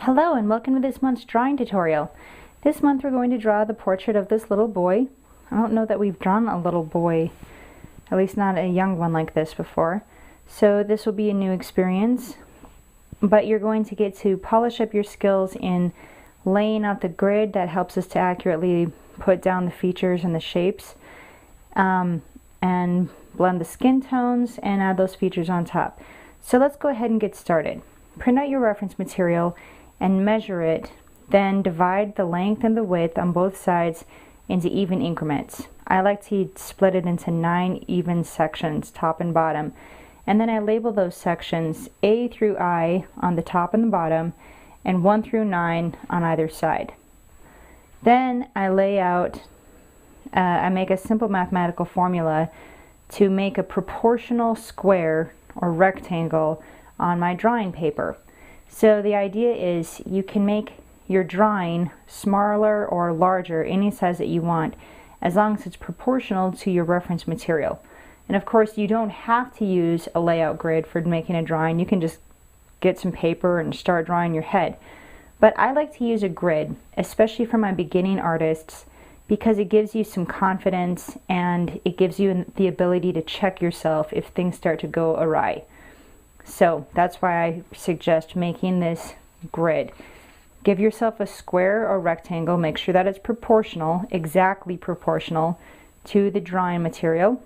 Hello and welcome to this month's drawing tutorial. This month we're going to draw the portrait of this little boy. I don't know that we've drawn a little boy, at least not a young one like this before. So this will be a new experience, but you're going to get to polish up your skills in laying out the grid that helps us to accurately put down the features and the shapes, and blend the skin tones and add those features on top. So let's go ahead and get started. Print out your reference material and measure it, then divide the length and the width on both sides into even increments. I like to split it into 9 even sections, top and bottom, and then I label those sections A through I on the top and the bottom, and 1 through 9 on either side. Then I lay out, I make a simple mathematical formula to make a proportional square or rectangle on my drawing paper. So the idea is you can make your drawing smaller or larger, any size that you want, as long as it's proportional to your reference material. And of course you don't have to use a layout grid for making a drawing. You can just get some paper and start drawing your head. But I like to use a grid, especially for my beginning artists, because it gives you some confidence and it gives you the ability to check yourself if things start to go awry. So that's why I suggest making this grid. Give yourself a square or rectangle, make sure that it's proportional, exactly proportional to the drawing material,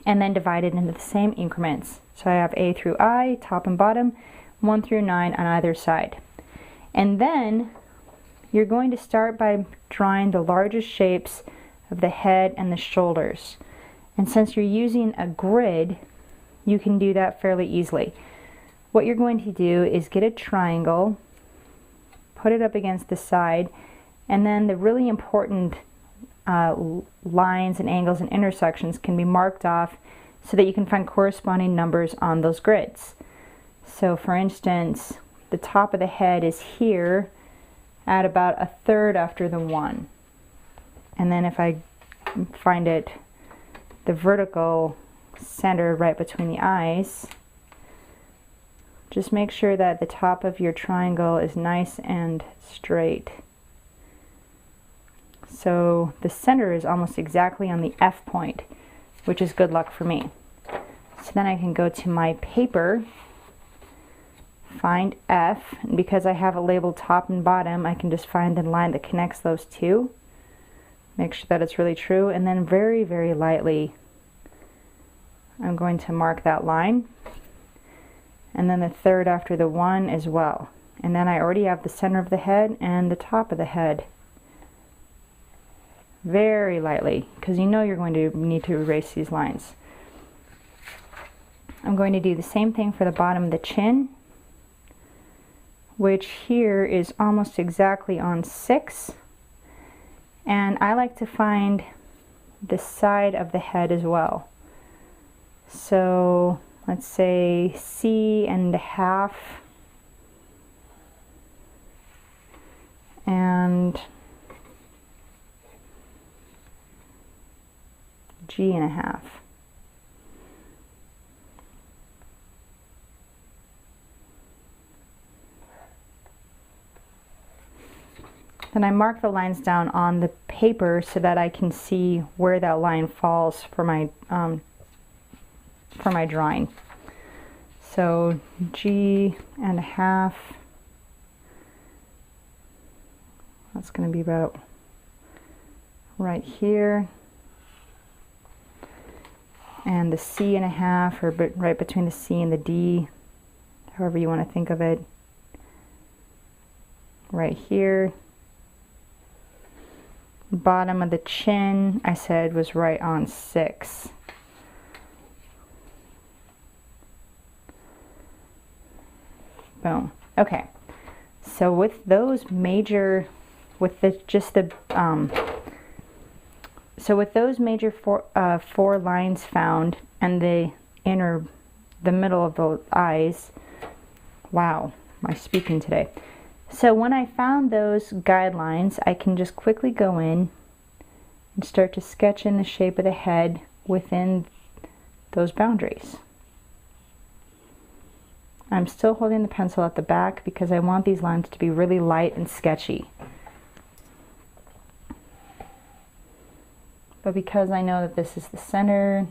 and then divide it into the same increments. So I have A through I, top and bottom, 1 through 9 on either side. And then you're going to start by drawing the largest shapes of the head and the shoulders. And since you're using a grid, you can do that fairly easily. What you're going to do is get a triangle, put it up against the side, and then the really important lines and angles and intersections can be marked off so that you can find corresponding numbers on those grids. So for instance, the top of the head is here at about 1/3 after the 1. And then if I find it, the vertical center right between the eyes, just make sure that the top of your triangle is nice and straight. So the center is almost exactly on the F point, which is good luck for me. So then I can go to my paper, find F, and because I have it labeled top and bottom, I can just find the line that connects those two. Make sure that it's really true, and then very, very lightly I'm going to mark that line, and then the 1/3 after the 1 as well. And then I already have the center of the head and the top of the head. Very lightly, because you know you're going to need to erase these lines. I'm going to do the same thing for the bottom of the chin, which here is almost exactly on 6. And I like to find the side of the head as well. So let's say C1/2 and G1/2. Then I mark the lines down on the paper so that I can see where that line falls for my drawing. So G1/2, that's going to be about right here, and the C1/2, or right between the C and the D, however you want to think of it, right here. Bottom of the chin, I said, was right on 6. Boom. Okay. So with those major, with the with those major four lines found, and the middle of the eyes. Wow, my speaking today. So when I found those guidelines, I can just quickly go in and start to sketch in the shape of the head within those boundaries. I'm still holding the pencil at the back because I want these lines to be really light and sketchy. But because I know that this is the center,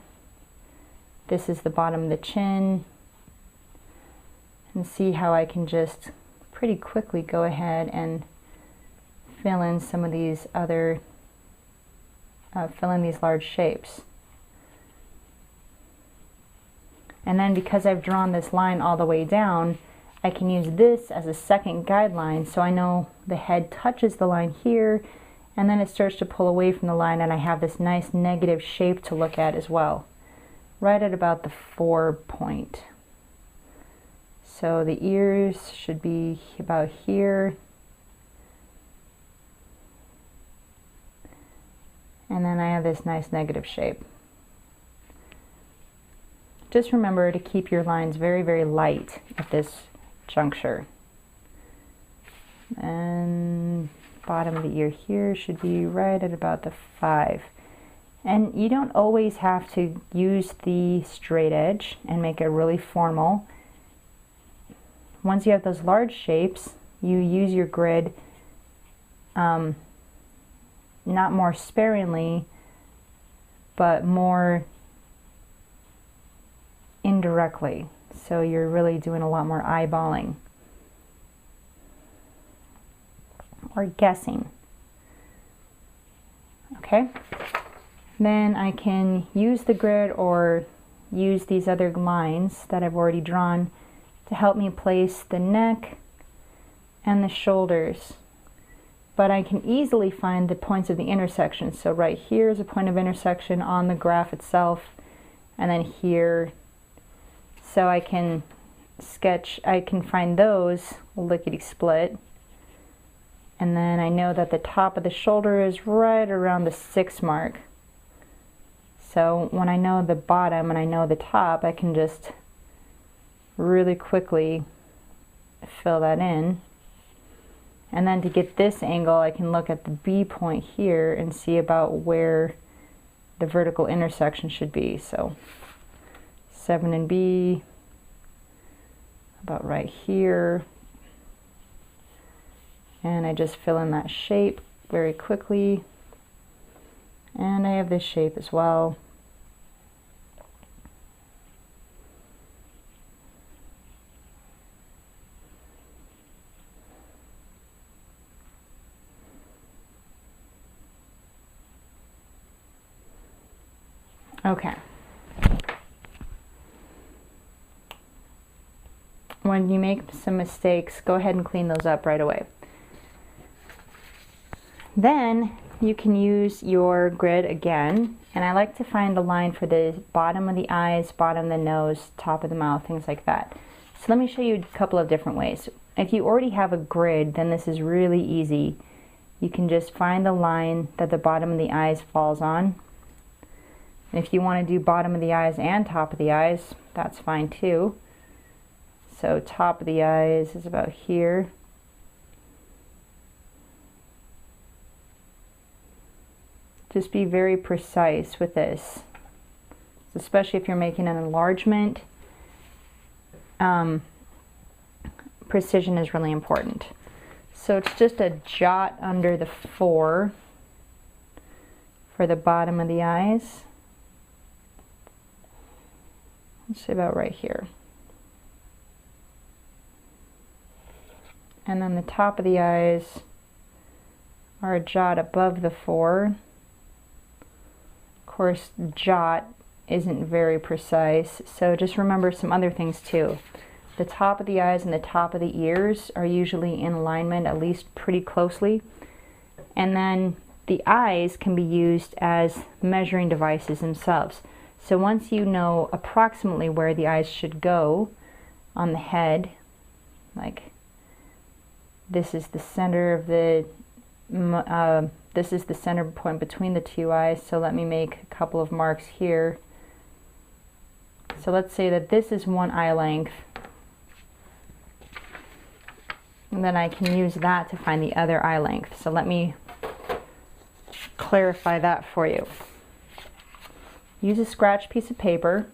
this is the bottom of the chin, and see how I can just pretty quickly go ahead and fill in some of these other, fill in these large shapes. And then because I've drawn this line all the way down, I can use this as a second guideline, so I know the head touches the line here, and then it starts to pull away from the line, and I have this nice negative shape to look at as well, right at about the 4 point. So the ears should be about here, and then I have this nice negative shape. Just remember to keep your lines very, very light at this juncture. And bottom of the ear here should be right at about the 5. And you don't always have to use the straight edge and make it really formal. Once you have those large shapes, you use your grid not more sparingly, but more indirectly. So you're really doing a lot more eyeballing or guessing. Okay, then I can use the grid or use these other lines that I've already drawn to help me place the neck and the shoulders. But I can easily find the points of the intersection. So right here is a point of intersection on the graph itself, and then here. So I can sketch, I can find those lickety-split. And then I know that the top of the shoulder is right around the 6 mark. So when I know the bottom and I know the top, I can just really quickly fill that in. And then to get this angle, I can look at the B point here and see about where the vertical intersection should be. So 7 and B, about right here. And I just fill in that shape very quickly. And I have this shape as well. Okay. When you make some mistakes, go ahead and clean those up right away. Then you can use your grid again, and I like to find a line for the bottom of the eyes, bottom of the nose, top of the mouth, things like that. So let me show you a couple of different ways. If you already have a grid, then this is really easy. You can just find the line that the bottom of the eyes falls on. And if you want to do bottom of the eyes and top of the eyes, that's fine too. So top of the eyes is about here. Just be very precise with this, especially if you're making an enlargement. Precision is really important. So it's just a jot under the 4 for the bottom of the eyes. Let's say about right here. And then the top of the eyes are a jot above the 4. Of course, jot isn't very precise, so just remember some other things too. The top of the eyes and the top of the ears are usually in alignment, at least pretty closely. And then the eyes can be used as measuring devices themselves. So once you know approximately where the eyes should go on the head, like this is the center of the, this is the center point between the 2 eyes, so let me make a couple of marks here. So let's say that this is 1 eye length, and then I can use that to find the other eye length. So let me clarify that for you. Use a scratch piece of paper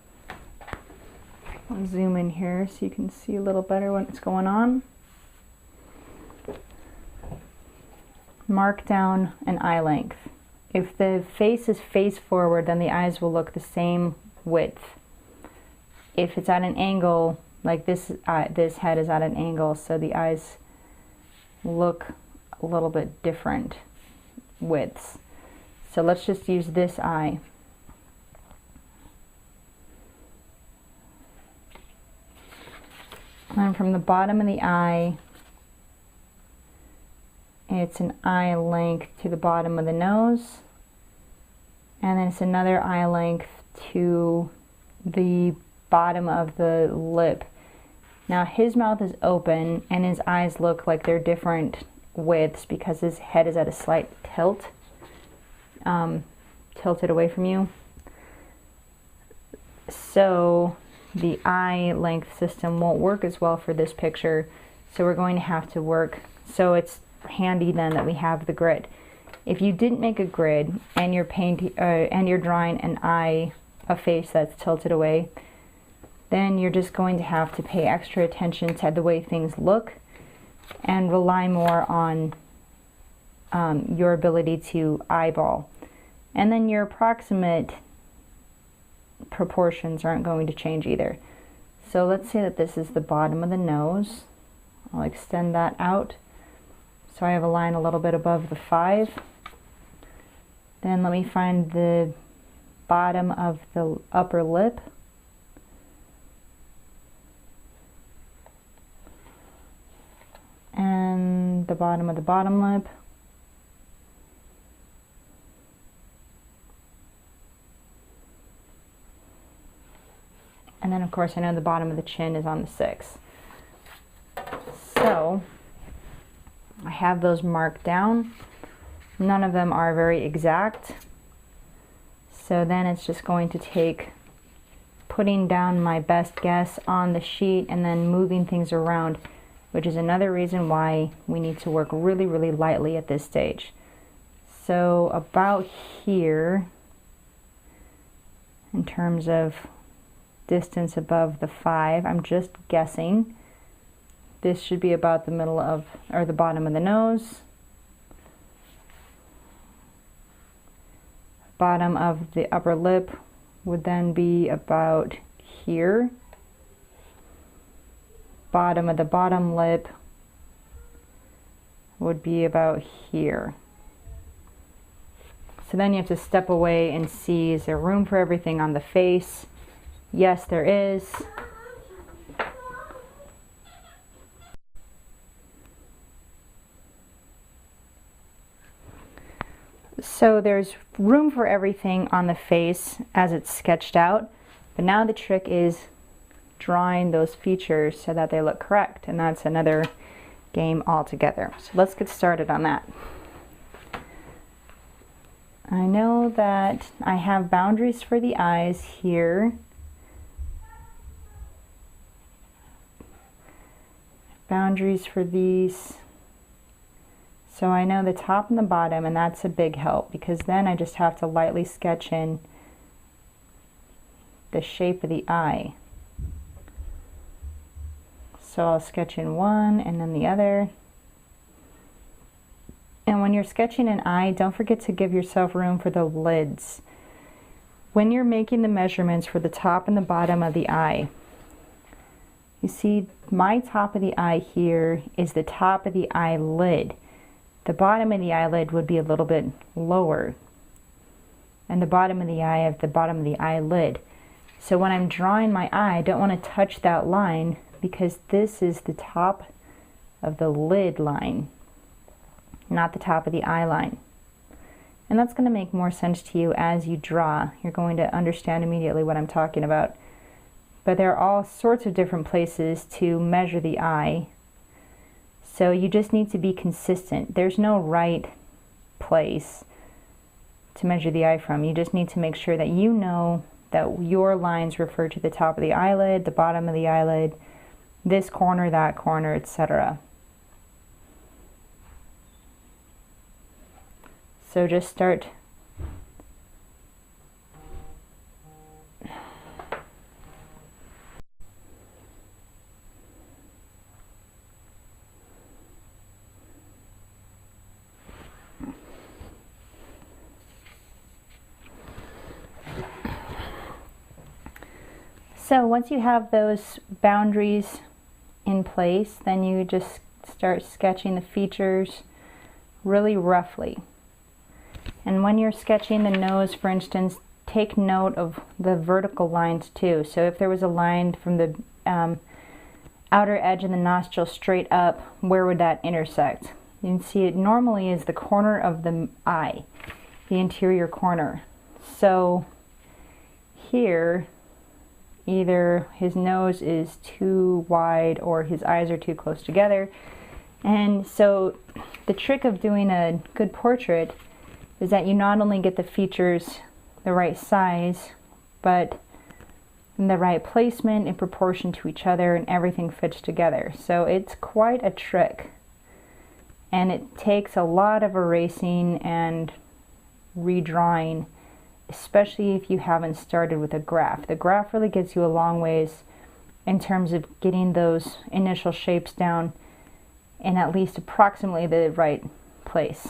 I'll zoom in here so you can see a little better what's going on. Mark down an eye length. If the face is face forward, then the eyes will look the same width. If it's at an angle, like this head is at an angle, so the eyes look a little bit different widths. So let's just use this eye. And from the bottom of the eye, it's an eye length to the bottom of the nose, and then it's another eye length to the bottom of the lip. Now his mouth is open and his eyes look like they're different widths because his head is at a slight tilt, tilted away from you. So the eye length system won't work as well for this picture, so we're going to have to work, so it's handy then that we have the grid. If you didn't make a grid and you're drawing a face that's tilted away, then you're just going to have to pay extra attention to the way things look and rely more on your ability to eyeball. And then your approximate proportions aren't going to change either. So let's say that this is the bottom of the nose. I'll extend that out. So I have a line a little bit above the 5. Then let me find the bottom of the upper lip. And the bottom of the bottom lip. And then of course I know the bottom of the chin is on the 6. So I have those marked down. None of them are very exact. So then it's just going to take putting down my best guess on the sheet and then moving things around, which is another reason why we need to work really, really lightly at this stage. So about here, in terms of distance above the 5, I'm just guessing. This should be about the middle of, or the bottom of the nose. Bottom of the upper lip would then be about here. Bottom of the bottom lip would be about here. So then you have to step away and see, is there room for everything on the face? Yes, there is. So there's room for everything on the face as it's sketched out, but now the trick is drawing those features so that they look correct, and that's another game altogether. So let's get started on that. I know that I have boundaries for the eyes here. Boundaries for these. So I know the top and the bottom, and that's a big help because then I just have to lightly sketch in the shape of the eye. So I'll sketch in one and then the other. And when you're sketching an eye, don't forget to give yourself room for the lids. When you're making the measurements for the top and the bottom of the eye, you see my top of the eye here is the top of the eyelid. The bottom of the eyelid would be a little bit lower, and the bottom of the eye of the bottom of the eyelid. So when I'm drawing my eye, I don't want to touch that line because this is the top of the lid line, not the top of the eye line. And that's going to make more sense to you as you draw. You're going to understand immediately what I'm talking about. But there are all sorts of different places to measure the eye. So you just need to be consistent. There's no right place to measure the eye from. You just need to make sure that you know that your lines refer to the top of the eyelid, the bottom of the eyelid, this corner, that corner, etc. So just start So once you have those boundaries in place, then you just start sketching the features really roughly. And when you're sketching the nose, for instance, take note of the vertical lines too. So if there was a line from the outer edge of the nostril straight up, where would that intersect? You can see it normally is the corner of the eye, the interior corner. So here, either his nose is too wide or his eyes are too close together. And so the trick of doing a good portrait is that you not only get the features the right size, but in the right placement in proportion to each other, and everything fits together. So it's quite a trick, and it takes a lot of erasing and redrawing, especially if you haven't started with a graph. The graph really gets you a long ways in terms of getting those initial shapes down in at least approximately the right place.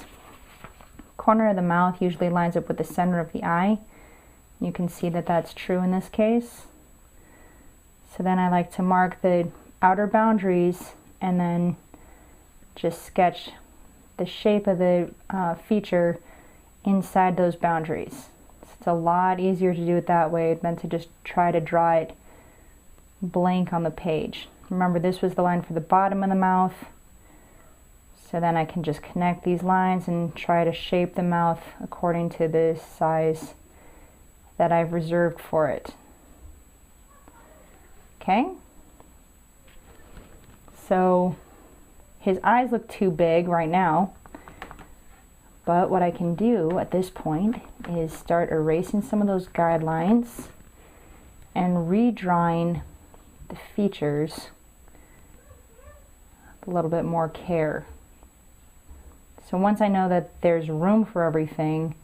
Corner of the mouth usually lines up with the center of the eye. You can see that that's true in this case. So then I like to mark the outer boundaries and then just sketch the shape of the feature inside those boundaries. It's a lot easier to do it that way than to just try to draw it blank on the page. Remember, this was the line for the bottom of the mouth. So then I can just connect these lines and try to shape the mouth according to the size that I've reserved for it. Okay? So his eyes look too big right now, but what I can do at this point is start erasing some of those guidelines and redrawing the features with a little bit more care. So once I know that there's room for everything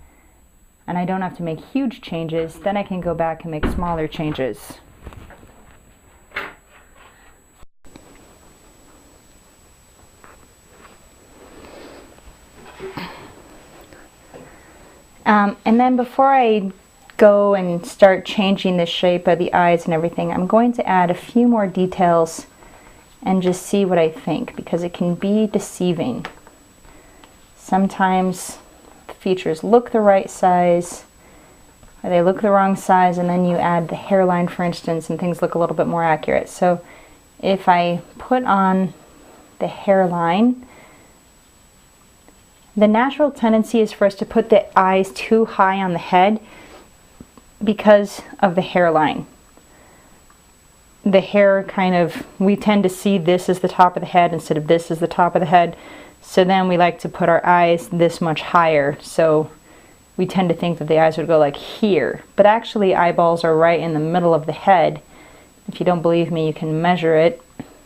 and I don't have to make huge changes, then I can go back and make smaller changes. And then before I go and start changing the shape of the eyes and everything, I'm going to add a few more details and just see what I think, because it can be deceiving. Sometimes the features look the right size, or they look the wrong size, and then you add the hairline, for instance, and things look a little bit more accurate. So if I put on the hairline, the natural tendency is for us to put the eyes too high on the head because of the hairline. The hair kind of, we tend to see this as the top of the head instead of this as the top of the head. So then we like to put our eyes this much higher. So we tend to think that the eyes would go like here. But actually eyeballs are right in the middle of the head. If you don't believe me, you can measure it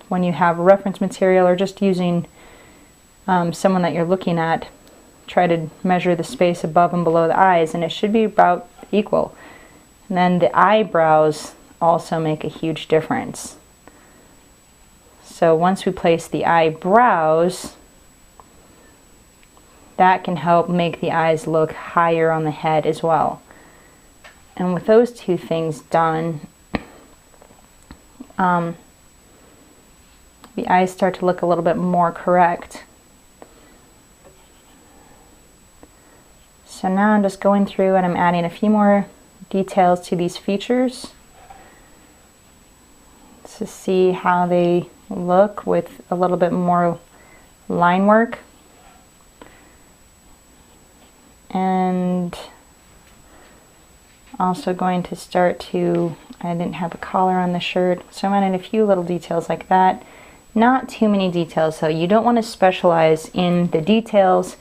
when you have reference material or just using someone that you're looking at. Try to measure the space above and below the eyes, and it should be about equal. And then the eyebrows also make a huge difference. So once we place the eyebrows, that can help make the eyes look higher on the head as well. And with those two things done, the eyes start to look a little bit more correct. So now I'm just going through and I'm adding a few more details to these features to see how they look with a little bit more line work. And also going to start to, I didn't have a collar on the shirt, so I'm adding a few little details like that. Not too many details, so you don't want to specialize in the details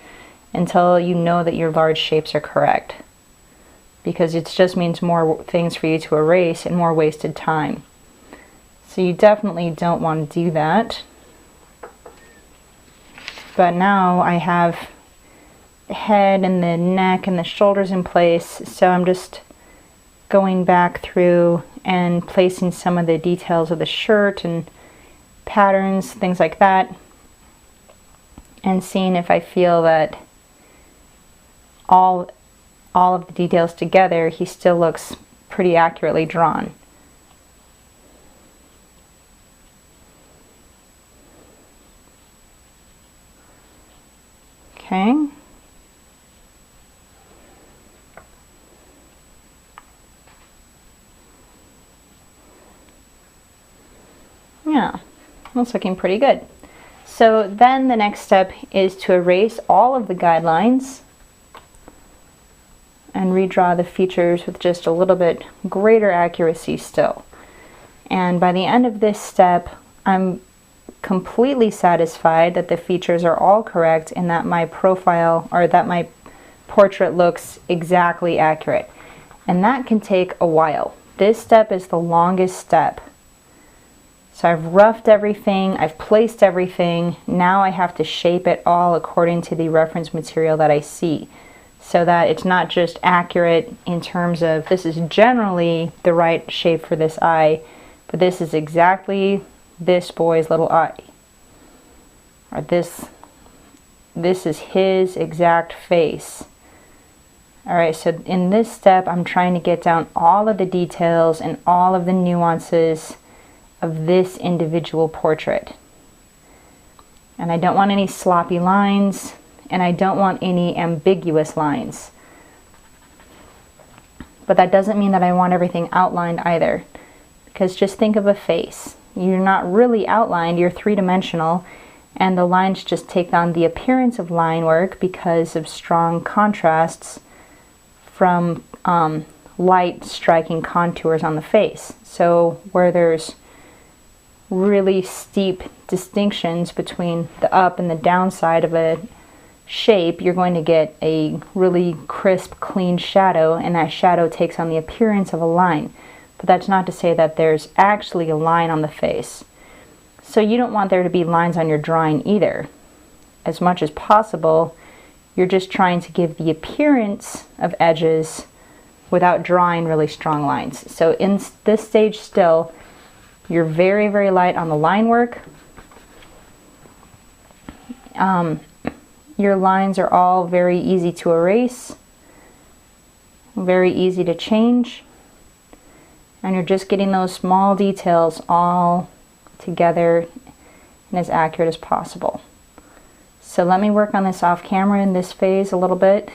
until you know that your large shapes are correct, because it just means more things for you to erase and more wasted time. So you definitely don't want to do that. But now I have the head and the neck and the shoulders in place, so I'm just going back through and placing some of the details of the shirt and patterns, things like that, and seeing if I feel that all of the details together, he still looks pretty accurately drawn. Okay. Yeah, that's looking pretty good. So then the next step is to erase all of the guidelines and redraw the features with just a little bit greater accuracy still. And by the end of this step, I'm completely satisfied that the features are all correct and that my profile, or that my portrait, looks exactly accurate. And that can take a while. This step is the longest step. So I've roughed everything, I've placed everything, now I have to shape it all according to the reference material that I see, so that it's not just accurate in terms of this is generally the right shape for this eye, but this is exactly this boy's little eye. Or this is his exact face. Alright, so in this step I'm trying to get down all of the details and all of the nuances of this individual portrait. And I don't want any sloppy lines, and I don't want any ambiguous lines. But that doesn't mean that I want everything outlined either, because just think of a face. You're not really outlined, you're three-dimensional, and the lines just take on the appearance of line work because of strong contrasts from light striking contours on the face. So where there's really steep distinctions between the up and the down side of a shape, you're going to get a really crisp, clean shadow, and that shadow takes on the appearance of a line. But that's not to say that there's actually a line on the face. So you don't want there to be lines on your drawing either. As much as possible, you're just trying to give the appearance of edges without drawing really strong lines. So in this stage still, you're very, very light on the line work. Your lines are all very easy to erase, very easy to change, and you're just getting those small details all together and as accurate as possible. So let me work on this off camera in this phase a little bit,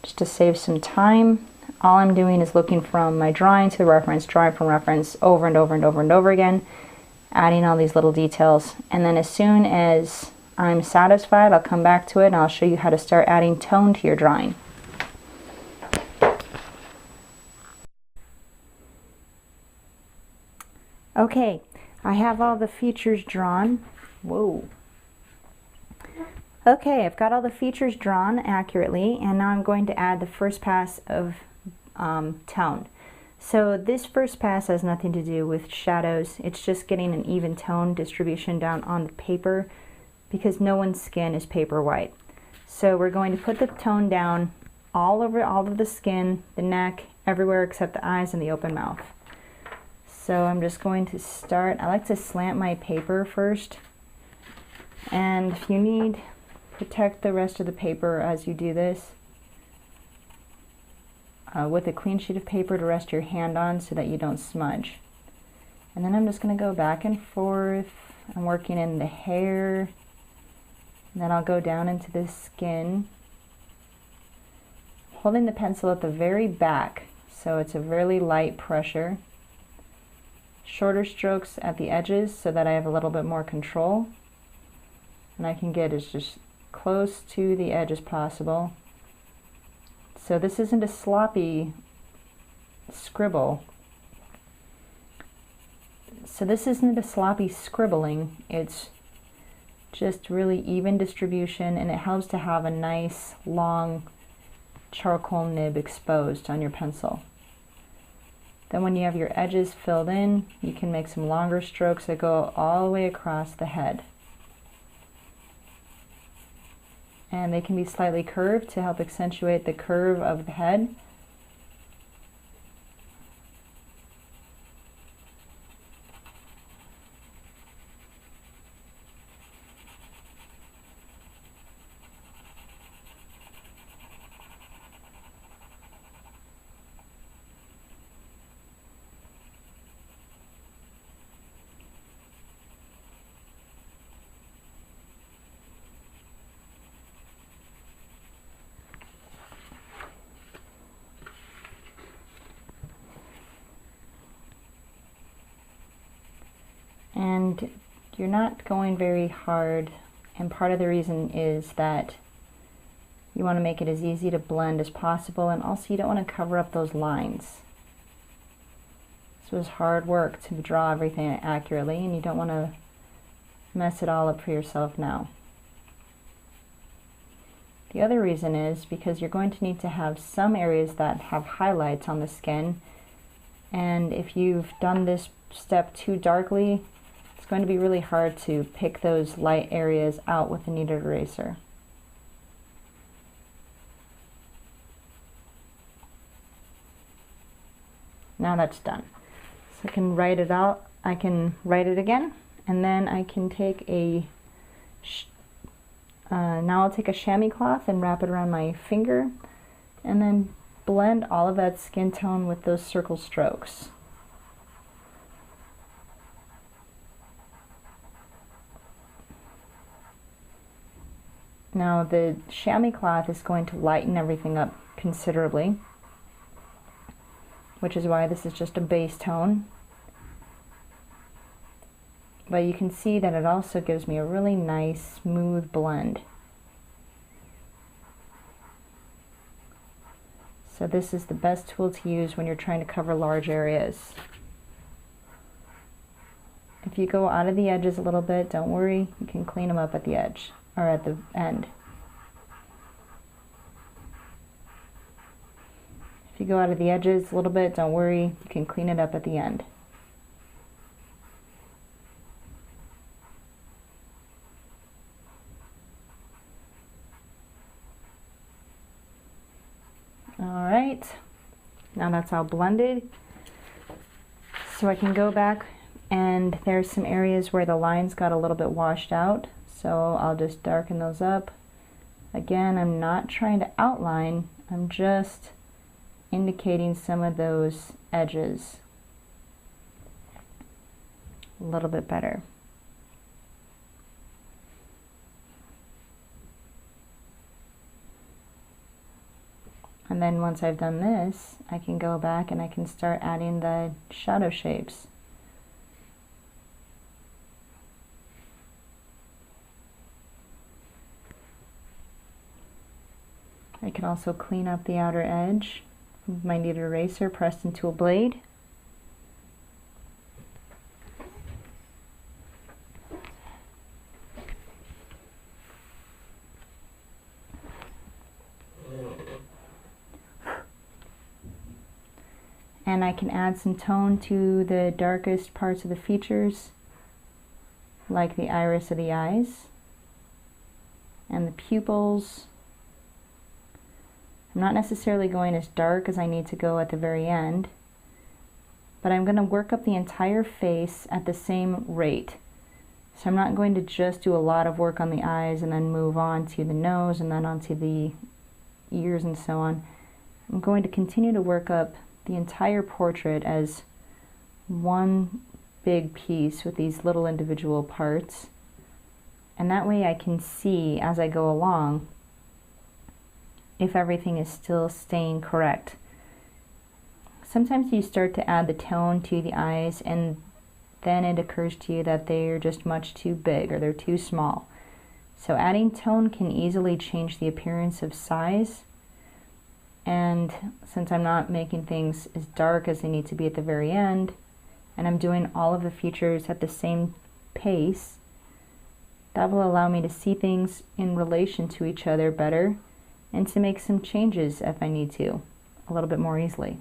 just to save some time. All I'm doing is looking from my drawing to the reference, drawing from reference over and over and over and over again, adding all these little details. And then as soon as I'm satisfied, I'll come back to it and I'll show you how to start adding tone to your drawing. Okay, I have all the features drawn. Whoa. Okay, I've got all the features drawn accurately, and now I'm going to add the first pass of tone. So this first pass has nothing to do with shadows. It's just getting an even tone distribution down on the paper, because no one's skin is paper white. So we're going to put the tone down all over all of the skin, the neck, everywhere except the eyes and the open mouth. So I'm just going to start. I like to slant my paper first, and if you need, protect the rest of the paper as you do this with a clean sheet of paper to rest your hand on so that you don't smudge. And then I'm just going to go back and forth. I'm working in the hair, and then I'll go down into the skin, holding the pencil at the very back, so it's a really light pressure. Shorter strokes at the edges so that I have a little bit more control, and I can get as just close to the edge as possible. So this isn't a sloppy scribble. Scribbling. It's just really even distribution, and it helps to have a nice long charcoal nib exposed on your pencil. Then when you have your edges filled in, you can make some longer strokes that go all the way across the head. And they can be slightly curved to help accentuate the curve of the head. and you're not going very hard, and part of the reason is that you want to make it as easy to blend as possible, and also you don't want to cover up those lines. This was hard work to draw everything accurately, and you don't want to mess it all up for yourself now. The other reason is because you're going to need to have some areas that have highlights on the skin, and if you've done this step too darkly, it's going to be really hard to pick those light areas out with a kneaded eraser. Now that's done. So I can write it out, I can write it again, and then I can take a now I'll take a chamois cloth and wrap it around my finger, and then blend all of that skin tone with those circle strokes. Now the chamois cloth is going to lighten everything up considerably, which is why this is just a base tone. But you can see that it also gives me a really nice smooth blend. So this is the best tool to use when you're trying to cover large areas. If you go out of the edges a little bit, don't worry, you can clean them up at the edge or at the end. If you go out of the edges a little bit, don't worry, you can clean it up at the end. Alright, now that's all blended. So I can go back, and there's some areas where the lines got a little bit washed out, so I'll just darken those up. Again, I'm not trying to outline, I'm just indicating some of those edges a little bit better. And then once I've done this, I can go back and I can start adding the shadow shapes. I can also clean up the outer edge with my kneaded eraser pressed into a blade. And I can add some tone to the darkest parts of the features, like the iris of the eyes and the pupils. I'm not necessarily going as dark as I need to go at the very end, but I'm going to work up the entire face at the same rate. So I'm not going to just do a lot of work on the eyes and then move on to the nose and then onto the ears and so on. I'm going to continue to work up the entire portrait as one big piece with these little individual parts, and that way I can see as I go along if everything is still staying correct. Sometimes you start to add the tone to the eyes and then it occurs to you that they're just much too big or they're too small. So adding tone can easily change the appearance of size. And since I'm not making things as dark as they need to be at the very end, and I'm doing all of the features at the same pace, that will allow me to see things in relation to each other better and to make some changes if I need to, a little bit more easily.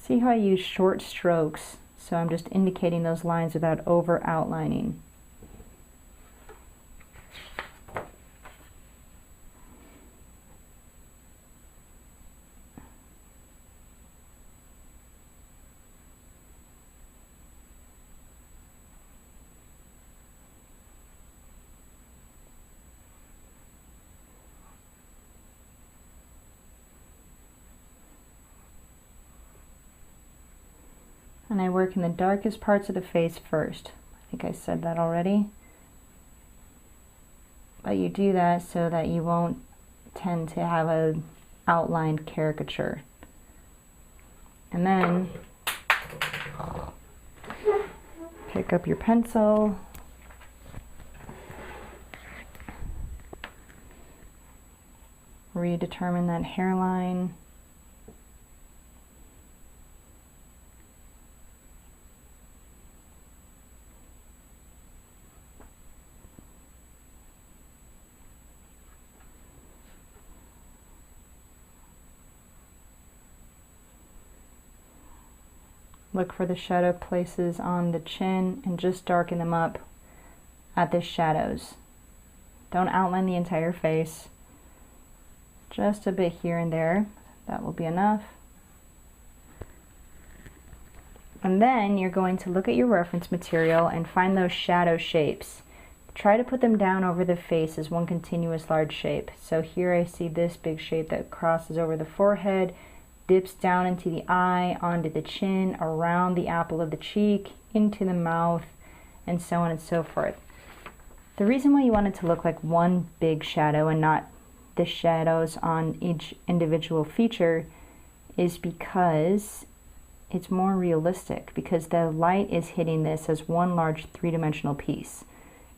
See how I use short strokes, so I'm just indicating those lines without over outlining. And I work in the darkest parts of the face first. I think I said that already. But you do that so that you won't tend to have a outlined caricature. And then pick up your pencil. Redetermine that hairline. Look for the shadow places on the chin and just darken them up at the shadows. Don't outline the entire face. Just a bit here and there. That will be enough. And then you're going to look at your reference material and find those shadow shapes. Try to put them down over the face as one continuous large shape. So here I see this big shape that crosses over the forehead, dips down into the eye, onto the chin, around the apple of the cheek, into the mouth, and so on and so forth. The reason why you want it to look like one big shadow and not the shadows on each individual feature is because it's more realistic, because the light is hitting this as one large three-dimensional piece.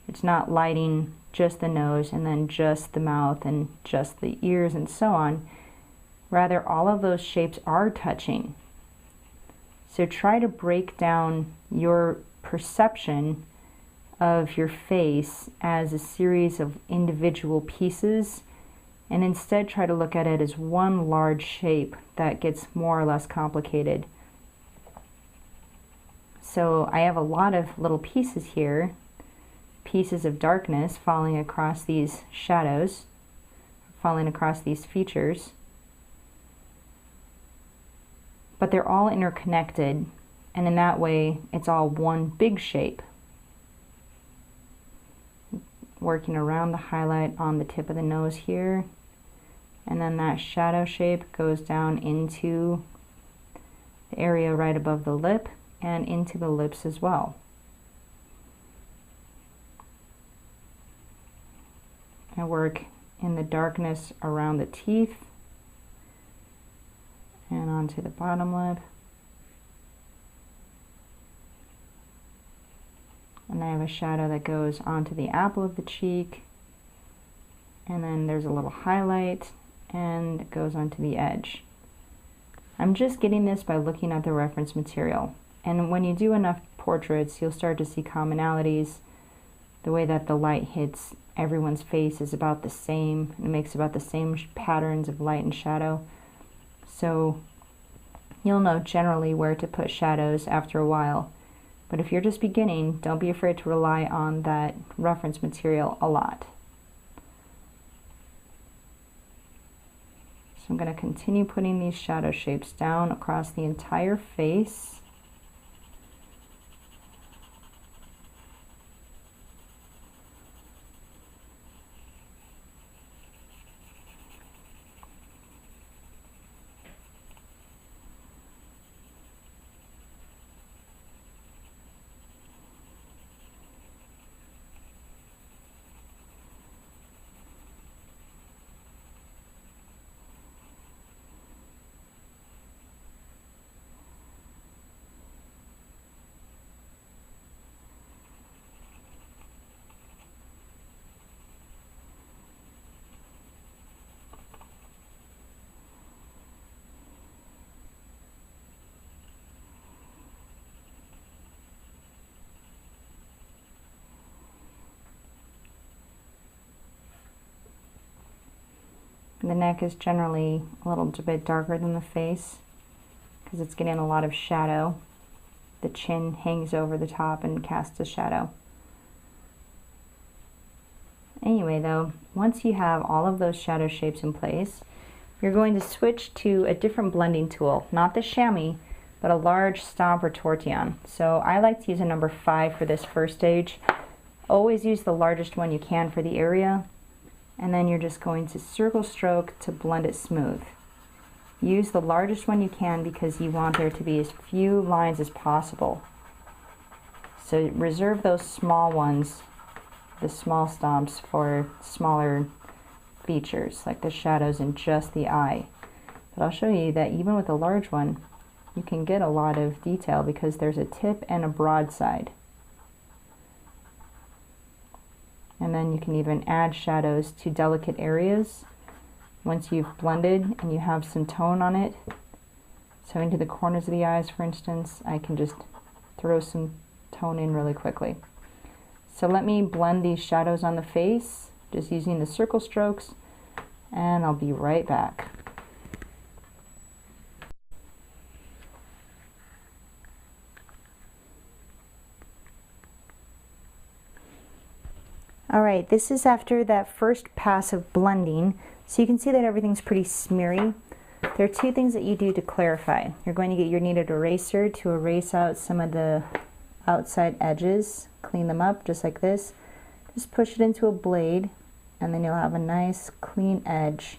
It's not lighting just the nose and then just the mouth and just the ears and so on. Rather, all of those shapes are touching. So try to break down your perception of your face as a series of individual pieces, and instead try to look at it as one large shape that gets more or less complicated. So I have a lot of little pieces here, pieces of darkness falling across these shadows, falling across these features. But they're all interconnected, and in that way it's all one big shape. Working around the highlight on the tip of the nose here, and then that shadow shape goes down into the area right above the lip and into the lips as well. I work in the darkness around the teeth and onto the bottom lip. And I have a shadow that goes onto the apple of the cheek, and then there's a little highlight and it goes onto the edge. I'm just getting this by looking at the reference material, and when you do enough portraits you'll start to see commonalities. The way that the light hits everyone's face is about the same. It makes about the same patterns of light and shadow. So you'll know generally where to put shadows after a while. But if you're just beginning, don't be afraid to rely on that reference material a lot. So I'm going to continue putting these shadow shapes down across the entire face. The neck is generally a little bit darker than the face because it's getting a lot of shadow. The chin hangs over the top and casts a shadow. Anyway though, once you have all of those shadow shapes in place, you're going to switch to a different blending tool, not the chamois, but a large stomp or tortillon. So I like to use a number 5 for this first stage. Always use the largest one you can for the area, and then you're just going to circle stroke to blend it smooth. use the largest one you can because you want there to be as few lines as possible. So reserve those small ones, the small stomps, for smaller features like the shadows and just the eye. But I'll show you that even with a large one, you can get a lot of detail because there's a tip and a broad side. And then you can even add shadows to delicate areas once you've blended and you have some tone on it. So into the corners of the eyes, for instance, I can just throw some tone in really quickly. So let me blend these shadows on the face, just using the circle strokes, and I'll be right back. Alright, this is after that first pass of blending, so you can see that everything's pretty smeary. There are two things that you do to clarify. You're going to get your kneaded eraser to erase out some of the outside edges, clean them up just like this. Just push it into a blade, and then you'll have a nice clean edge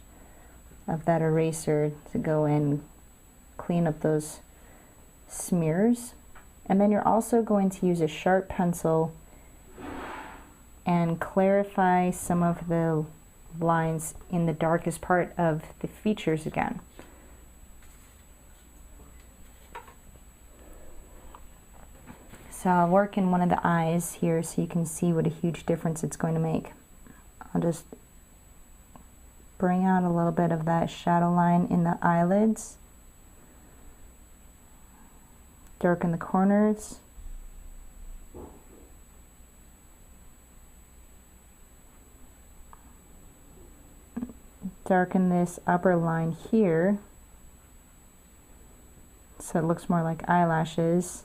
of that eraser to go in, clean up those smears. And then you're also going to use a sharp pencil and clarify some of the lines in the darkest part of the features again. So I'll work in one of the eyes here so you can see what a huge difference it's going to make. I'll just bring out a little bit of that shadow line in the eyelids, darken the corners, darken this upper line here so it looks more like eyelashes,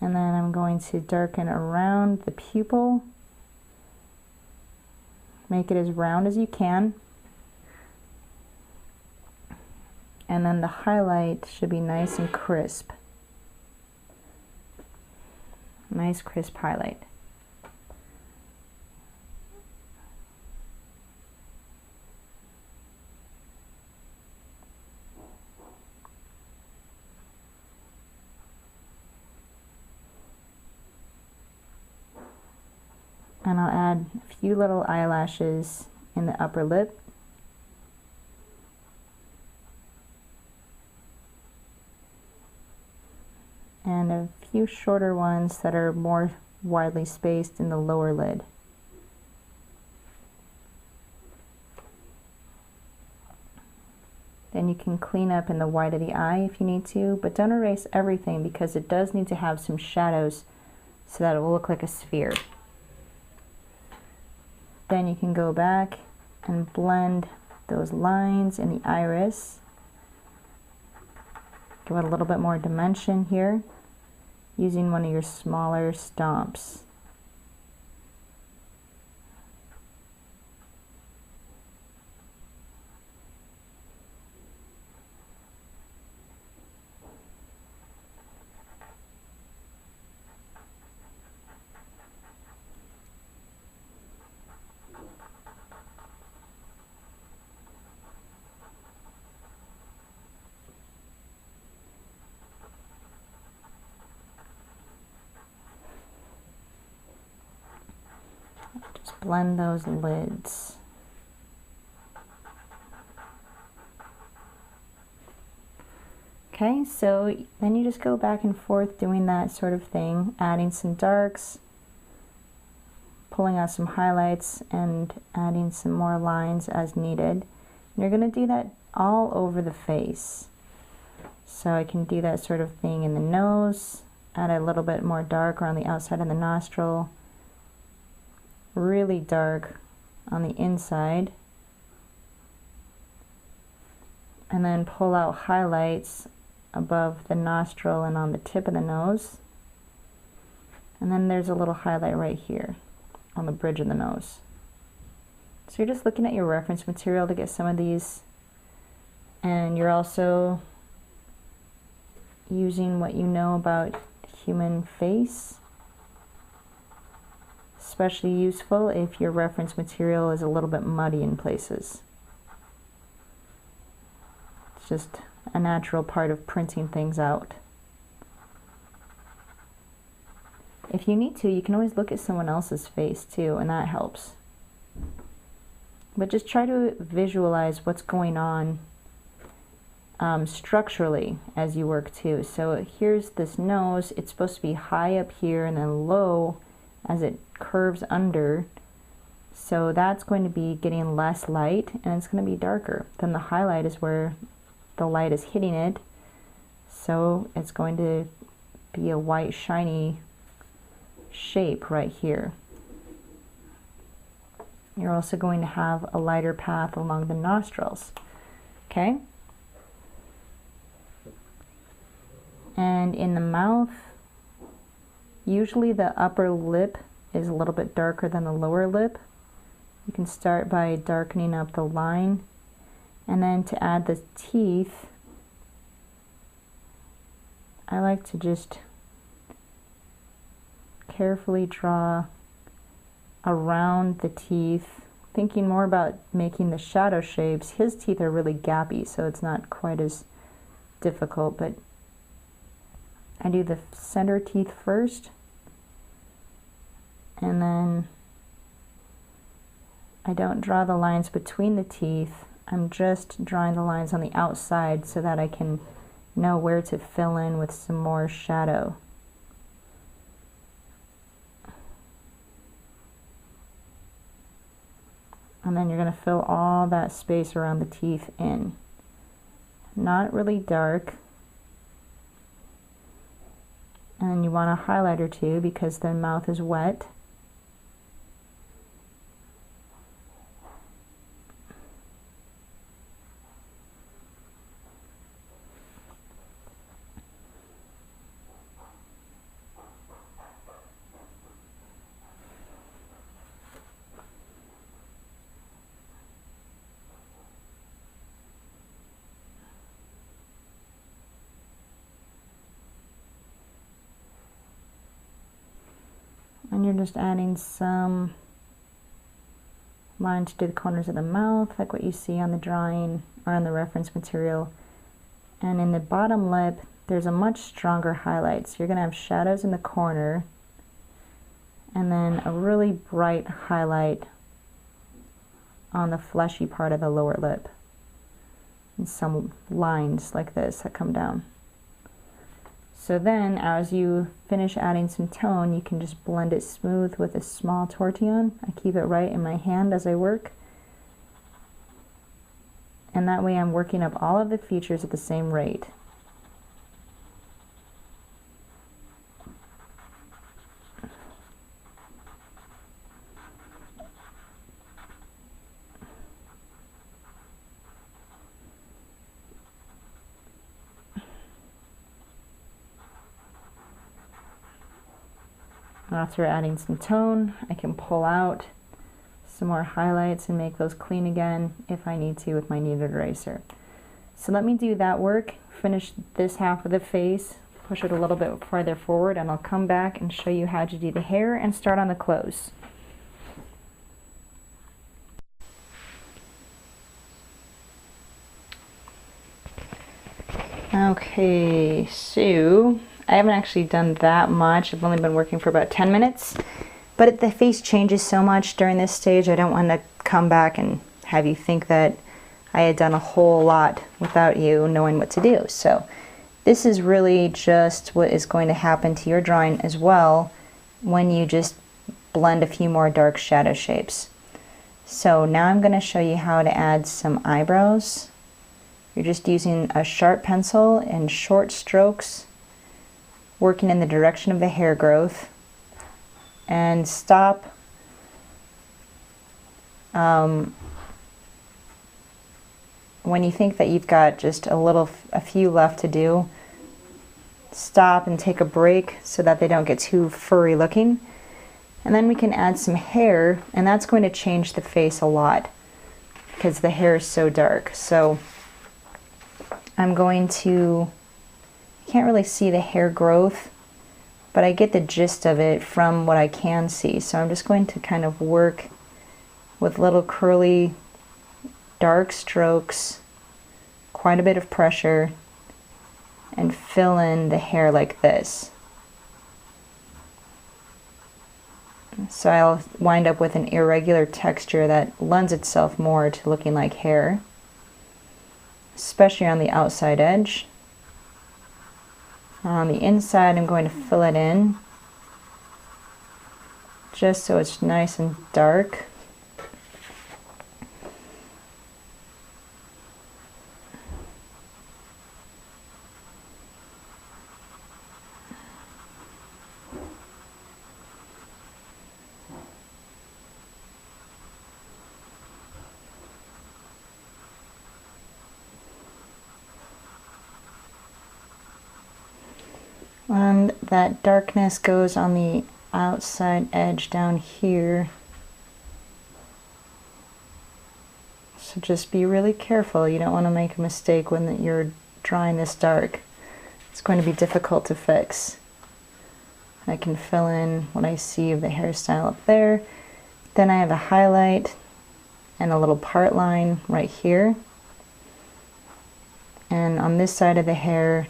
and then I'm going to darken around the pupil, make it as round as you can, and then the highlight should be nice and crisp. Nice crisp highlight. And I'll add a few little eyelashes in the upper lip. And a few shorter ones that are more widely spaced in the lower lid. Then you can clean up in the white of the eye if you need to, but don't erase everything because it does need to have some shadows so that it will look like a sphere. Then you can go back and blend those lines in the iris. Give it a little bit more dimension here using one of your smaller stomps. Just blend those lids. Okay, so then you just go back and forth doing that sort of thing, adding some darks, pulling out some highlights, and adding some more lines as needed. And you're going to do that all over the face. So I can do that sort of thing in the nose, add a little bit more dark around the outside of the nostril, really dark on the inside, and then pull out highlights above the nostril and on the tip of the nose. And then there's a little highlight right here on the bridge of the nose. So you're just looking at your reference material to get some of these, and you're also using what you know about human face. Especially useful if your reference material is a little bit muddy in places. It's just a natural part of printing things out. If you need to, you can always look at someone else's face too, and that helps. But just try to visualize what's going on structurally as you work too. So here's this nose. It's supposed to be high up here and then low as it curves under. So that's going to be getting less light, and it's going to be darker. Then the highlight is where the light is hitting it. So it's going to be a white shiny shape right here. You're also going to have a lighter path along the nostrils. Okay? And in the mouth, usually the upper lip is a little bit darker than the lower lip. You can start by darkening up the line, and then to add the teeth, I like to just carefully draw around the teeth, thinking more about making the shadow shapes. His teeth are really gappy, so it's not quite as difficult, but I do the center teeth first, and then I don't draw the lines between the teeth. I'm just drawing the lines on the outside so that I can know where to fill in with some more shadow. And then you're going to fill all that space around the teeth in. Not really dark. And you want a highlighter too, because the mouth is wet. And you're just adding some lines to the corners of the mouth, like what you see on the drawing or on the reference material. And in the bottom lip, there's a much stronger highlight. So you're going to have shadows in the corner, and then a really bright highlight on the fleshy part of the lower lip. And some lines like this that come down. So then, as you finish adding some tone, you can just blend it smooth with a small tortillon. I keep it right in my hand as I work. And that way I'm working up all of the features at the same rate. After adding some tone, I can pull out some more highlights and make those clean again if I need to with my kneaded eraser. So let me do that work, finish this half of the face, push it a little bit farther forward, and I'll come back and show you how to do the hair and start on the clothes. Okay, so I haven't actually done that much. I've only been working for about 10 minutes, but the face changes so much during this stage. I don't want to come back and have you think that I had done a whole lot without you knowing what to do. So this is really just what is going to happen to your drawing as well when you just blend a few more dark shadow shapes. So now I'm going to show you how to add some eyebrows. You're just using a sharp pencil and short strokes, working in the direction of the hair growth, and stop when you think that you've got just a few left to do. Stop and take a break so that they don't get too furry looking, and then we can add some hair, and that's going to change the face a lot because the hair is so dark. So I'm going to, you can't really see the hair growth, but I get the gist of it from what I can see. So I'm just going to kind of work with little curly dark strokes quite a bit of pressure and fill in the hair like this. So I'll wind up with an irregular texture that lends itself more to looking like hair, especially on the outside edge. On the inside, I'm going to fill it in just so it's nice and dark. And that darkness goes on the outside edge down here. So just be really careful. You don't want to make a mistake when you're drawing this dark. It's going to be difficult to fix. I can fill in what I see of the hairstyle up there. Then I have a highlight and a little part line right here. And on this side of the hair,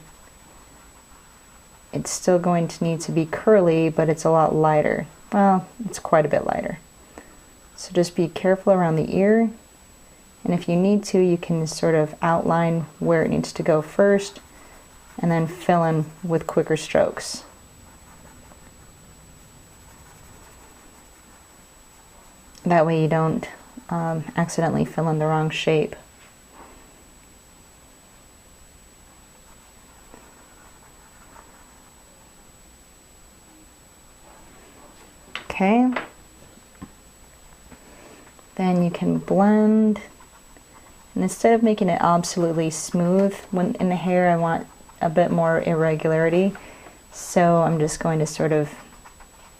it's still going to need to be curly, but it's a lot lighter. Well, it's quite a bit lighter. So just be careful around the ear. And if you need to, you can sort of outline where it needs to go first and then fill in with quicker strokes. That way you don't accidentally fill in the wrong shape. Okay, then you can blend, and instead of making it absolutely smooth when in the hair, I want a bit more irregularity, so I'm just going to sort of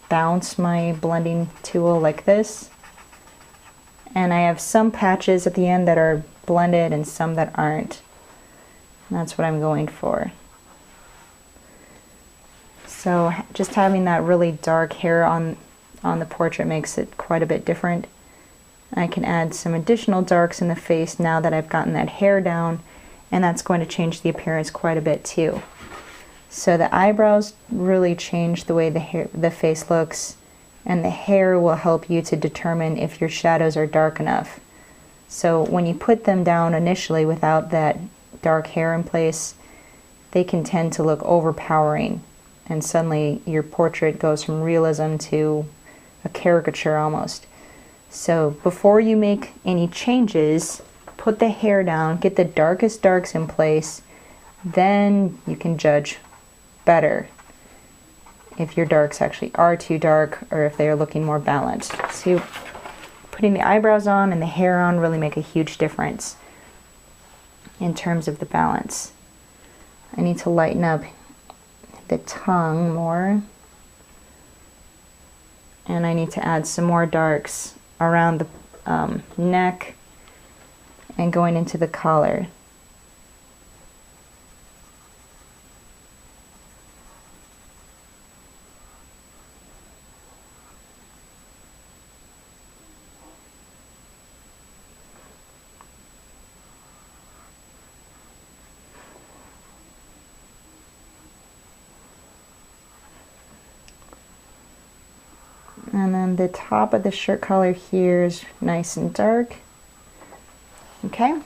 bounce my blending tool like this, and I have some patches at the end that are blended and some that aren't, and that's what I'm going for. So just having that really dark hair on the portrait makes it quite a bit different. I can add some additional darks in the face now that I've gotten that hair down, and that's going to change the appearance quite a bit too. So the eyebrows really change the way the face looks, and the hair will help you to determine if your shadows are dark enough. So when you put them down initially without that dark hair in place, they can tend to look overpowering, and suddenly your portrait goes from realism to a caricature almost. So before you make any changes, put the hair down, get the darkest darks in place, then you can judge better if your darks actually are too dark or if they are looking more balanced. So putting the eyebrows on and the hair on really make a huge difference in terms of the balance. I need to lighten up the tongue more, and I need to add some more darks around the neck and going into the collar. And then the top of the shirt collar here is nice and dark. Okay.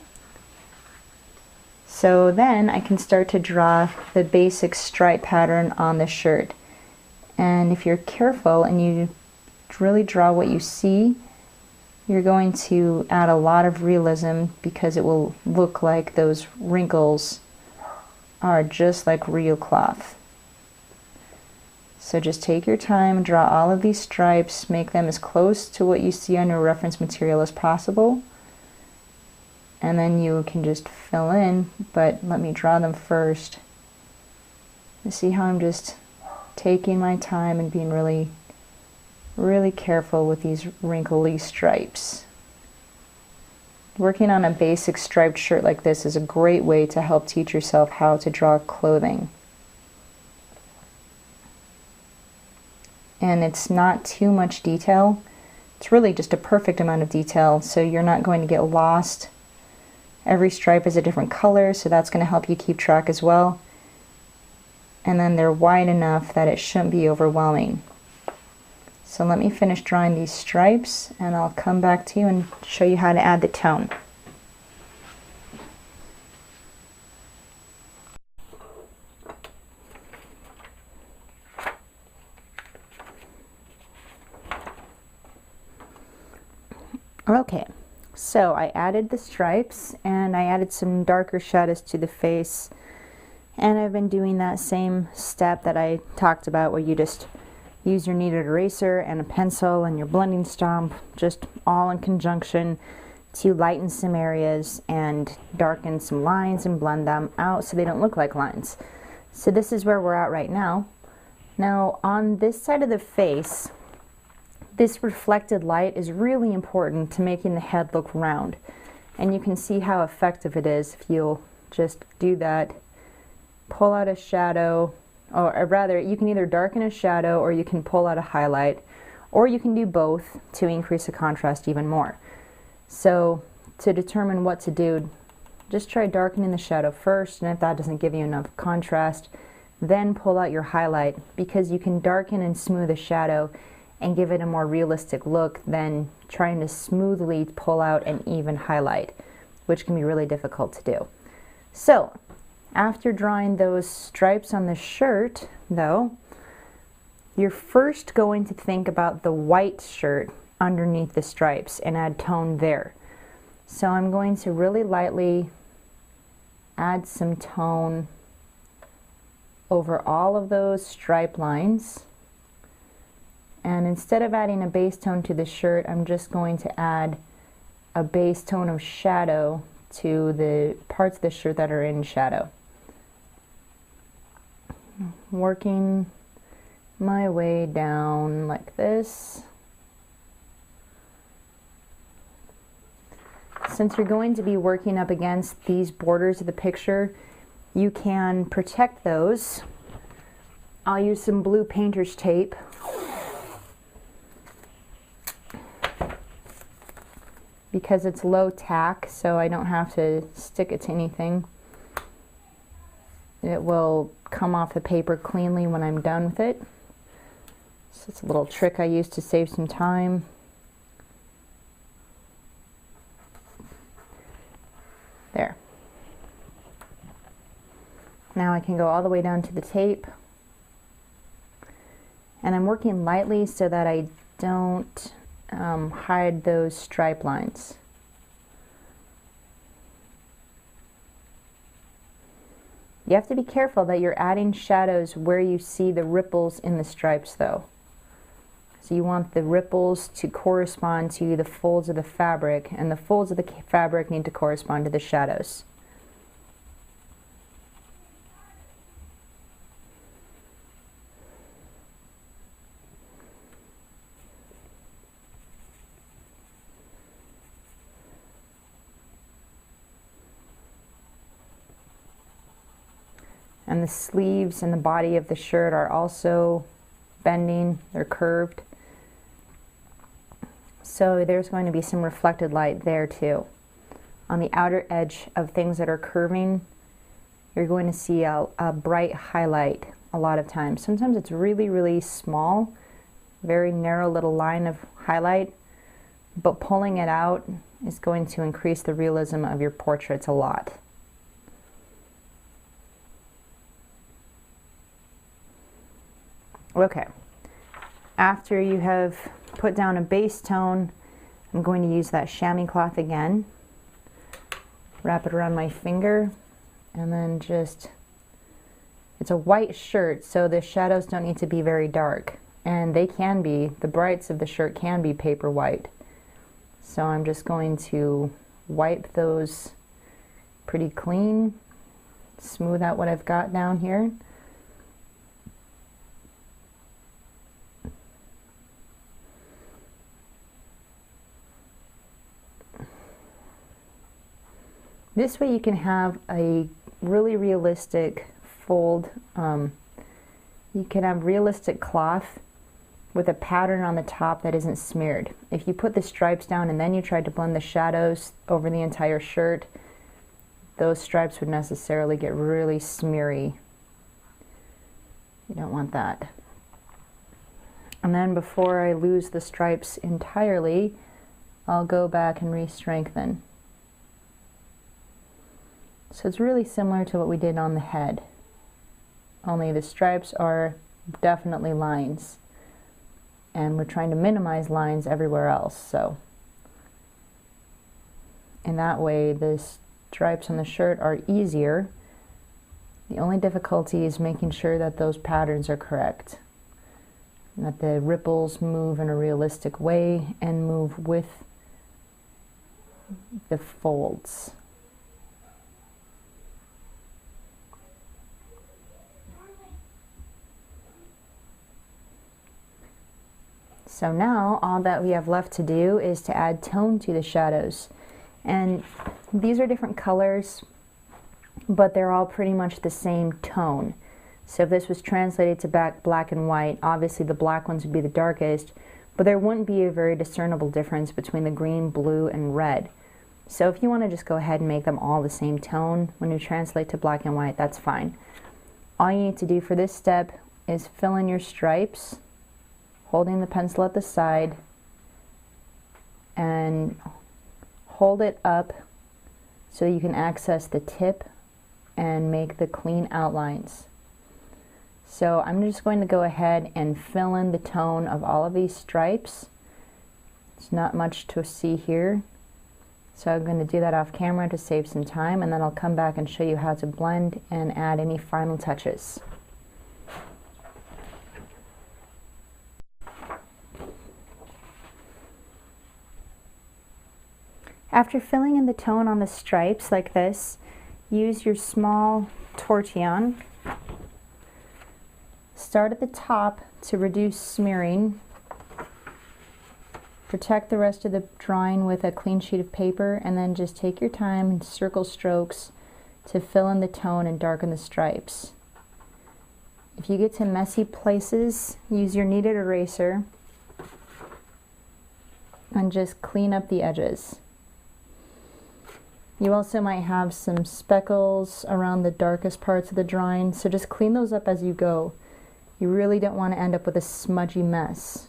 So then I can start to draw the basic stripe pattern on the shirt. And if you're careful and you really draw what you see, you're going to add a lot of realism because it will look like those wrinkles are just like real cloth. So just take your time, draw all of these stripes, make them as close to what you see on your reference material as possible. And then you can just fill in, but let me draw them first. You see how I'm just taking my time and being really, really careful with these wrinkly stripes. Working on a basic striped shirt like this is a great way to help teach yourself how to draw clothing. And it's not too much detail. It's really just a perfect amount of detail, so you're not going to get lost Every stripe is a different color, so that's going to help you keep track as well. And then they're wide enough that it shouldn't be overwhelming. So let me finish drawing these stripes and I'll come back to you and show you how to add the tone. Okay, so I added the stripes and I added some darker shadows to the face, and I've been doing that same step that I talked about where you just use your kneaded eraser and a pencil and your blending stomp, just all in conjunction to lighten some areas and darken some lines and blend them out so they don't look like lines. So this is where we're at right now. Now on this side of the face, this reflected light is really important to making the head look round. And you can see how effective it is if you'll just do that. Pull out a shadow, or rather you can either darken a shadow or you can pull out a highlight, or you can do both to increase the contrast even more. So to determine what to do, just try darkening the shadow first, and if that doesn't give you enough contrast, then pull out your highlight, because you can darken and smooth a shadow and give it a more realistic look than trying to smoothly pull out an even highlight, which can be really difficult to do. So after drawing those stripes on the shirt, though, you're first going to think about the white shirt underneath the stripes and add tone there. So I'm going to really lightly add some tone over all of those stripe lines. And instead of adding a base tone to the shirt, I'm just going to add a base tone of shadow to the parts of the shirt that are in shadow. Working my way down like this. Since you're going to be working up against these borders of the picture, you can protect those. I'll use some blue painter's tape. Because it's low tack, so I don't have to stick it to anything. It will come off the paper cleanly when I'm done with it. So it's a little trick I use to save some time. There. Now I can go all the way down to the tape. And I'm working lightly so that I don't hide those stripe lines. You have to be careful that you're adding shadows where you see the ripples in the stripes though. So you want the ripples to correspond to the folds of the fabric, and the folds of the fabric need to correspond to the shadows. And the sleeves and the body of the shirt are also bending, they're curved. So there's going to be some reflected light there too. On the outer edge of things that are curving, you're going to see a bright highlight a lot of times. Sometimes it's really, really small, very narrow little line of highlight, but pulling it out is going to increase the realism of your portraits a lot. Okay, after you have put down a base tone, I'm going to use that chamois cloth again, wrap it around my finger, and then just, it's a white shirt, so the shadows don't need to be very dark, and they can be, the brights of the shirt can be paper white. So I'm just going to wipe those pretty clean, smooth out what I've got down here. This way you can have a really realistic fold. You can have realistic cloth with a pattern on the top that isn't smeared. If you put the stripes down and then you tried to blend the shadows over the entire shirt, those stripes would necessarily get really smeary. You don't want that. And then before I lose the stripes entirely, I'll go back and re-strengthen. So it's really similar to what we did on the head, only the stripes are definitely lines, and we're trying to minimize lines everywhere else. So in that way, the stripes on the shirt are easier. The only difficulty is making sure that those patterns are correct, and that the ripples move in a realistic way and move with the folds. So now all that we have left to do is to add tone to the shadows. And these are different colors, but they're all pretty much the same tone. So if this was translated to black and white, obviously the black ones would be the darkest, but there wouldn't be a very discernible difference between the green, blue, and red. So if you want to just go ahead and make them all the same tone when you translate to black and white, that's fine. All you need to do for this step is fill in your stripes, holding the pencil at the side, and hold it up so you can access the tip and make the clean outlines. So I'm just going to go ahead and fill in the tone of all of these stripes. It's not much to see here, so I'm going to do that off camera to save some time, and then I'll come back and show you how to blend and add any final touches. After filling in the tone on the stripes like this, use your small tortillon. Start at the top to reduce smearing. Protect the rest of the drawing with a clean sheet of paper, and then just take your time and circle strokes to fill in the tone and darken the stripes. If you get to messy places, use your kneaded eraser and just clean up the edges. You also might have some speckles around the darkest parts of the drawing, so just clean those up as you go. You really don't want to end up with a smudgy mess.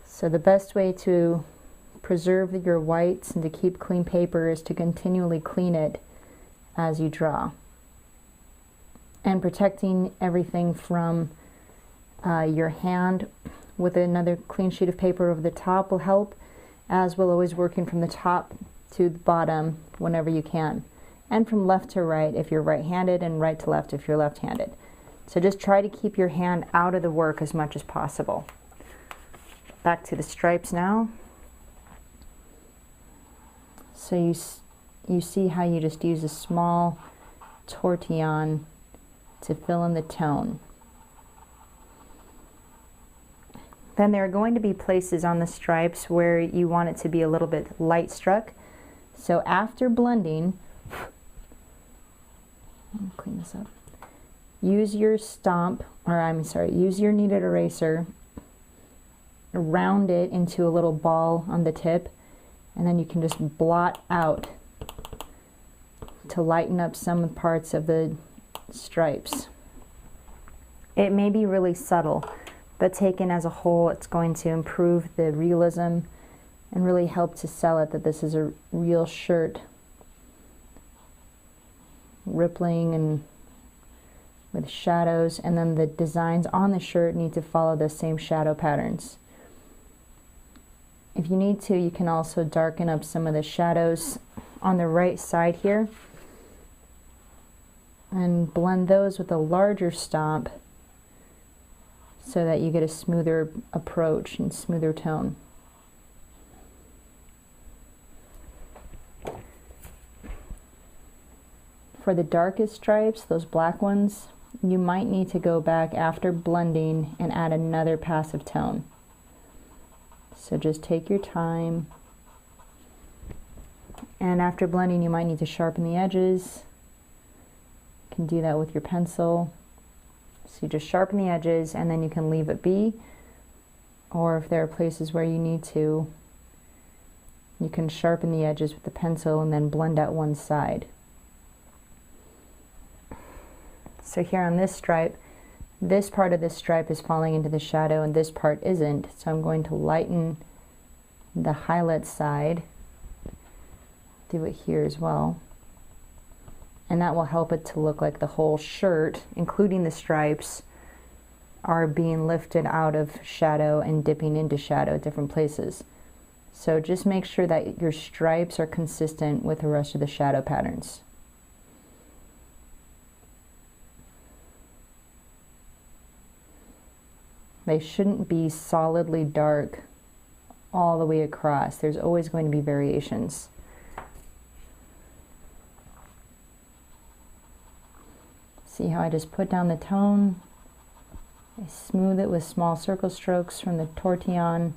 So the best way to preserve your whites and to keep clean paper is to continually clean it as you draw. And protecting everything from your hand with another clean sheet of paper over the top will help, as will always working from the top to the bottom whenever you can, and from left to right if you're right-handed, and right to left if you're left-handed. So just try to keep your hand out of the work as much as possible. Back to the stripes now. So you see how you just use a small tortillon to fill in the tone. Then there are going to be places on the stripes where you want it to be a little bit light struck. So after blending, let me clean this up. Use your use your kneaded eraser, round it into a little ball on the tip, and then you can just blot out to lighten up some parts of the stripes. It may be really subtle, but taken as a whole, it's going to improve the realism and really help to sell it that this is a real shirt. Rippling and with shadows, and then the designs on the shirt need to follow the same shadow patterns. If you need to, you can also darken up some of the shadows on the right side here and blend those with a larger stomp so that you get a smoother approach and smoother tone. For the darkest stripes, those black ones, you might need to go back after blending and add another pass of tone. So just take your time. And after blending, you might need to sharpen the edges. You can do that with your pencil. So you just sharpen the edges and then you can leave it be. Or if there are places where you need to You can sharpen the edges with the pencil and then blend out one side. So here on this stripe, this part of this stripe is falling into the shadow and this part isn't. So I'm going to lighten the highlight side. Do it here as well. And that will help it to look like the whole shirt, including the stripes, are being lifted out of shadow and dipping into shadow at different places. So just make sure that your stripes are consistent with the rest of the shadow patterns. They shouldn't be solidly dark all the way across. There's always going to be variations. See how I just put down the tone? I smooth it with small circle strokes from the tortillon.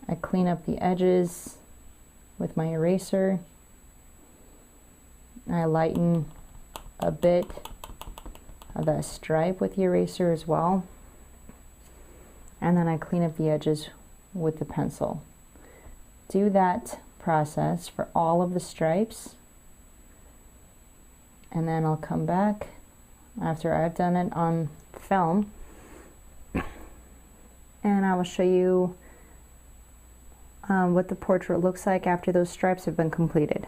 I clean up the edges with my eraser. I lighten a bit of that stripe with the eraser as well. And then I clean up the edges with the pencil. Do that process for all of the stripes. And then I'll come back after I've done it on film. And I will show you what the portrait looks like after those stripes have been completed.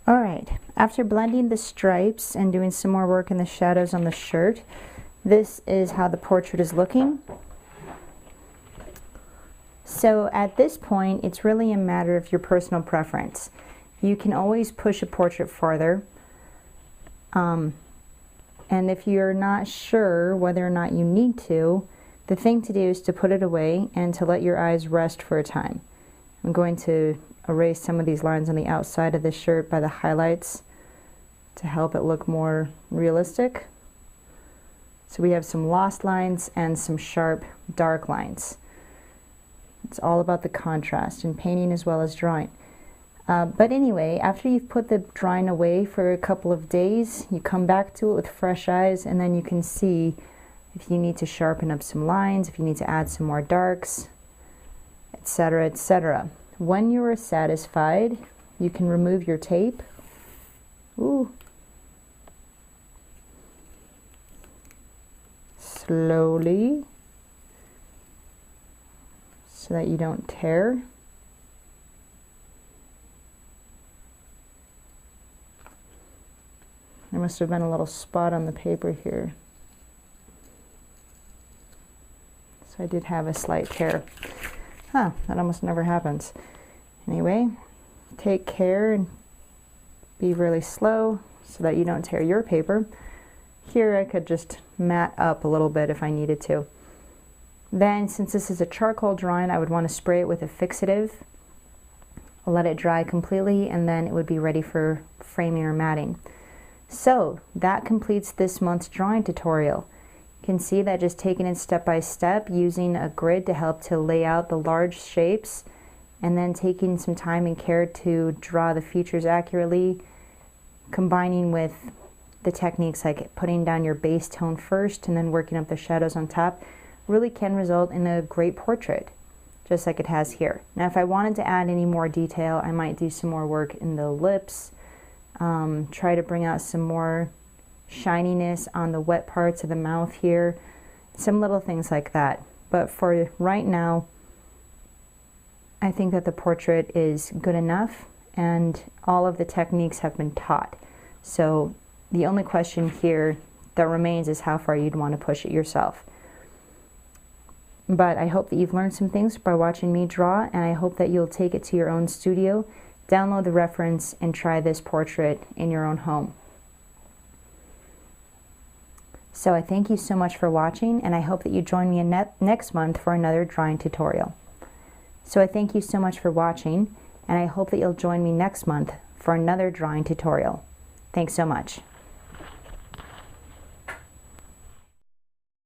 Alright, after blending the stripes and doing some more work in the shadows on the shirt, this is how the portrait is looking. So at this point, it's really a matter of your personal preference. You can always push a portrait farther. And if you're not sure whether or not you need to, the thing to do is to put it away and to let your eyes rest for a time. I'm going to erase some of these lines on the outside of the shirt by the highlights to help it look more realistic. So we have some lost lines and some sharp dark lines. It's all about the contrast in painting as well as drawing. But anyway, after you've put the drawing away for a couple of days, you come back to it with fresh eyes, and then you can see if you need to sharpen up some lines, if you need to add some more darks, etc., etc. When you are satisfied, you can remove your tape. Ooh. Slowly, so that you don't tear. There must have been a little spot on the paper here. So I did have a slight tear. Huh, that almost never happens. Anyway, take care and be really slow so that you don't tear your paper. Here I could just mat up a little bit if I needed to. Then, since this is a charcoal drawing, I would want to spray it with a fixative, let it dry completely, and then it would be ready for framing or matting. So that completes this month's drawing tutorial. You can see that just taking it step by step, using a grid to help to lay out the large shapes, and then taking some time and care to draw the features accurately, combining with the techniques like putting down your base tone first and then working up the shadows on top, really can result in a great portrait, just like it has here. Now if I wanted to add any more detail, I might do some more work in the lips, try to bring out some more shininess on the wet parts of the mouth here, some little things like that. But for right now, I think that the portrait is good enough and all of the techniques have been taught. So the only question here that remains is how far you'd want to push it yourself. But I hope that you've learned some things by watching me draw, and I hope that you'll take it to your own studio, download the reference, and try this portrait in your own home. So I thank you so much for watching, and I hope that you join me next month for another drawing tutorial. So I thank you so much for watching, and I hope that you'll join me next month for another drawing tutorial. Thanks so much.